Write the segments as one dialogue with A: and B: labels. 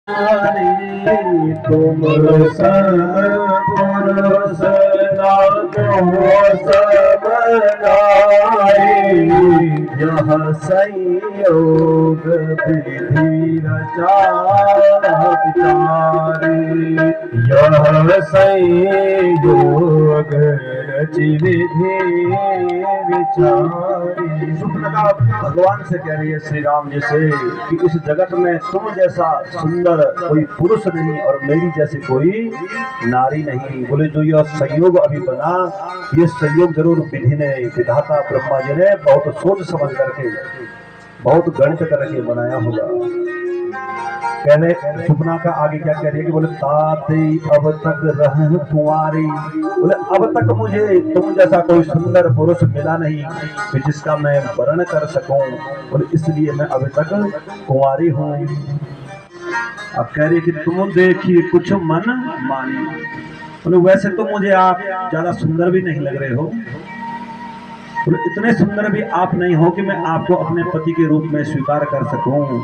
A: तुम सन पुरुष यह संयोग विधि रचा विचारी यह संयोग रचि विधि विचारी। सुप्रणखा भगवान से कह रही है श्री राम जी से कि इस जगत में तुम जैसा सुंदर कोई पुरुष नहीं और मेरी जैसी कोई नारी नहीं। बोले जो यह संयोग अभी बना, ये संयोग जरूर विधि ने, विधाता ब्रह्मा जी ने बहुत सोच समझ करके, बहुत गणित करके बनाया होगा। कहने सुपना का आगे क्या कह रही है कि बोले ताते अब तक रह कुंवारी। बोले अब तक मुझे तुम जैसा कोई सुंदर पुरुष मिला नहीं कि जिसका मैं वर्ण कर सकूं। बोले इसलिए मैं अभी तक कुंवारी हूं। अब कह रही कि तुम देखिए कुछ मन मानी। बोले वैसे तो मुझे आप ज्यादा सुंदर भी नहीं लग रहे हो। बोले इतने सुंदर भी आप नहीं हो कि मैं आपको अपने पति के रूप में स्वीकार कर सकूं।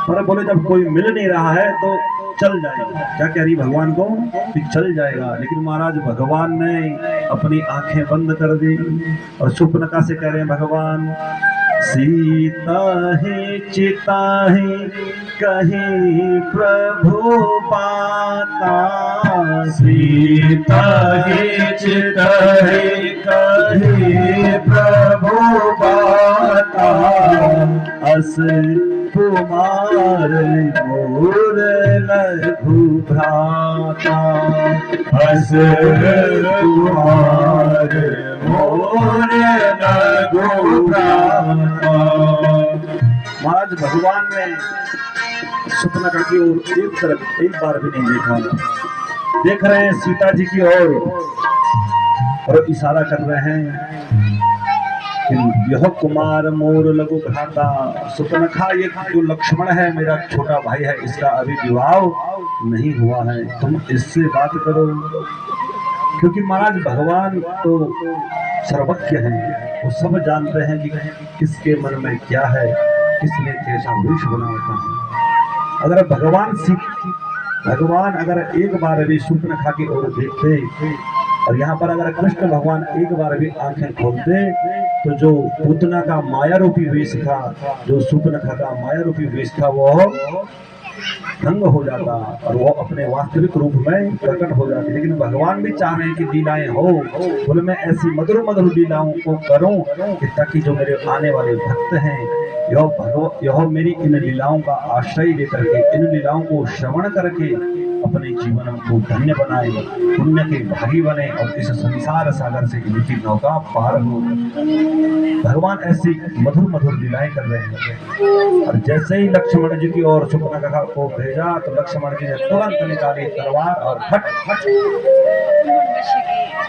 A: पर बोले जब कोई मिल नहीं रहा है तो चल जाएगा। क्या कह रही भगवान को कि चल जाएगा। लेकिन महाराज भगवान ने अपनी आंखें बंद कर दी और सुपनका से कह रहे हैं भगवान सीता है चिता है कहीं प्रभु पाता। सीता है चिता है कहीं प्रभु पाता। अस कुमार मोर लघु भ्राता। अस कुमार मोर लघु भ्राता। महाराज भगवान ने सुपनखा की ओर एक बार भी नहीं देखा। देख रहे हैं सीता जी की ओर और इशारा कर रहे हैं यह कुमार मोर लघु भ्राता। सुपनखा ये जो लक्ष्मण है मेरा छोटा भाई है, इसका अभी विवाह नहीं हुआ है, तुम इससे बात करो। क्योंकि महाराज भगवान तो सर्वज्ञ हैं, वो सब जानते हैं कि किसके मन में क्या है, किसने कैसा वेश बना रखा है। अगर भगवान अगर एक बार भी सुपनखा की ओर देखते और यहाँ पर अगर कृष्ण भगवान एक बार भी आंखें खोलते तो जो पूतना का माया रूपी वेश था, जो सुपनखा का माया रूपी वेश था, वो भंग हो जाता और वो अपने वास्तविक रूप में प्रकट हो जाती। लेकिन भगवान भी चाह रहे हैं कि लीलाएं हो। बोले मैं ऐसी मधुर मधुर लीलाओं को करूं कि ताकि जो मेरे आने वाले भक्त हैं यह मेरी इन लीलाओं का आश्रय लेकर के, इन लीलाओं को श्रवण करके अपने जीवन को धन्य बनाए, पुण्य के भागी बने और इस संसार सागर से इनकी नौका पार हो। भगवान ऐसी मधुर मधुर लीलाएं कर रहे हैं। और जैसे ही लक्ष्मण जी की ओर सुपनखा को भेजा तो लक्ष्मण जी ने तुरंत निकाली तलवार और फट फट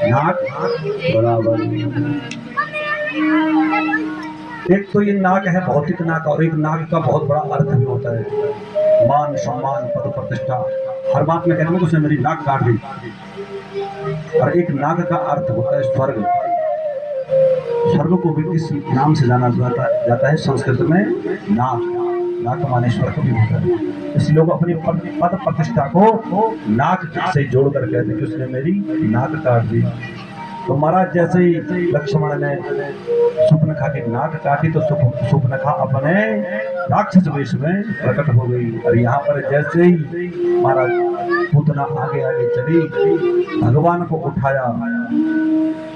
A: नाक बराबर। एक तो ये नाक है भौतिक नाक, और एक नाक का बहुत बड़ा अर्थ भी होता है, मान सम्मान पद प्रतिष्ठा। हर बात में कहते हैं उसने मेरी नाक काट दी। और एक नाक का अर्थ होता है स्वर्ग। स्वर्ग को भी किस नाम से जाना जाता है संस्कृत में? नाक। नाक माने स्वर्ग भी होता है। इसलिए लोग अपनी पद प्रतिष्ठा को नाक से जोड़कर कहते हैं कि उसने मेरी नाक काट दी। तो महाराज जैसे ही लक्ष्मण ने सुपनखा की नाक काटी तो सुपनखा अपने राक्षस वेश में प्रकट हो गई। और यहाँ पर जैसे ही महाराज पूतना आगे आगे चली, भगवान को उठाया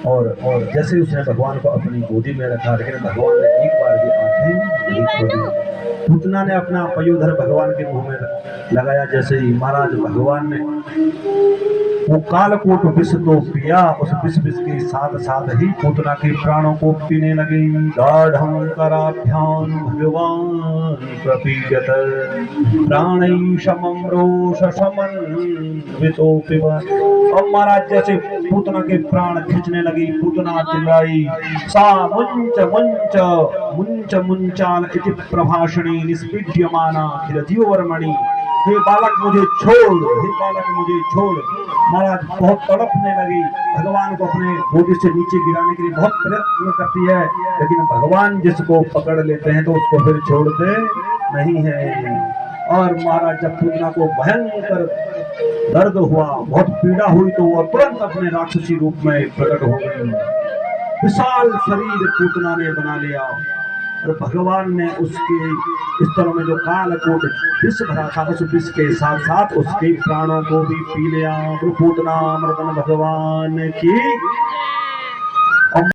A: और जैसे ही उसने भगवान को अपनी गोदी में रखा, लेकिन भगवान ने एक बार भी आंखें नहीं खोली। पूतना ने अपना पयोधर भगवान के मुंह में लगाया। जैसे ही महाराज भगवान ने वो कालकूट विष तो पिया, उस विष के साथ साथ ही पूतना के प्राणों को पीने लगे। गाढ़ं कराभ्यां भगवान प्रपीडत प्राणै समं रोष समन्वितो पिबा। अब महाराज जैसे पूतना के प्राण खींचने लगी, पूतना चिल्लाई सा मुंच मुंच मुंच मुंचाल इति प्रभाषणी निष्पीड्यमाना खिलजीवर्मणि। हे बालक मुझे छोड़, हे बालक मुझे छोड़। महाराज बहुत तड़पने लगी, भगवान को अपने गोदी से नीचे गिराने के लिए बहुत प्रयत्न करती है, लेकिन भगवान जिसको पकड़ लेते हैं तो उसको फिर छोड़ते नहीं है। और महाराज जब पूतना को भयंकर दर्द हुआ, बहुत पीड़ा हुई, तो वह तुरंत अपने राक्षसी रूप में प्रकट हो गई। विशाल शरीर पूतना ने बना लिया और भगवान ने उसके स्तनों में जो कालकूट विष भरा था, उस विष के साथ साथ उसके प्राणों को भी पी लिया। पूतना मर्दन भगवान की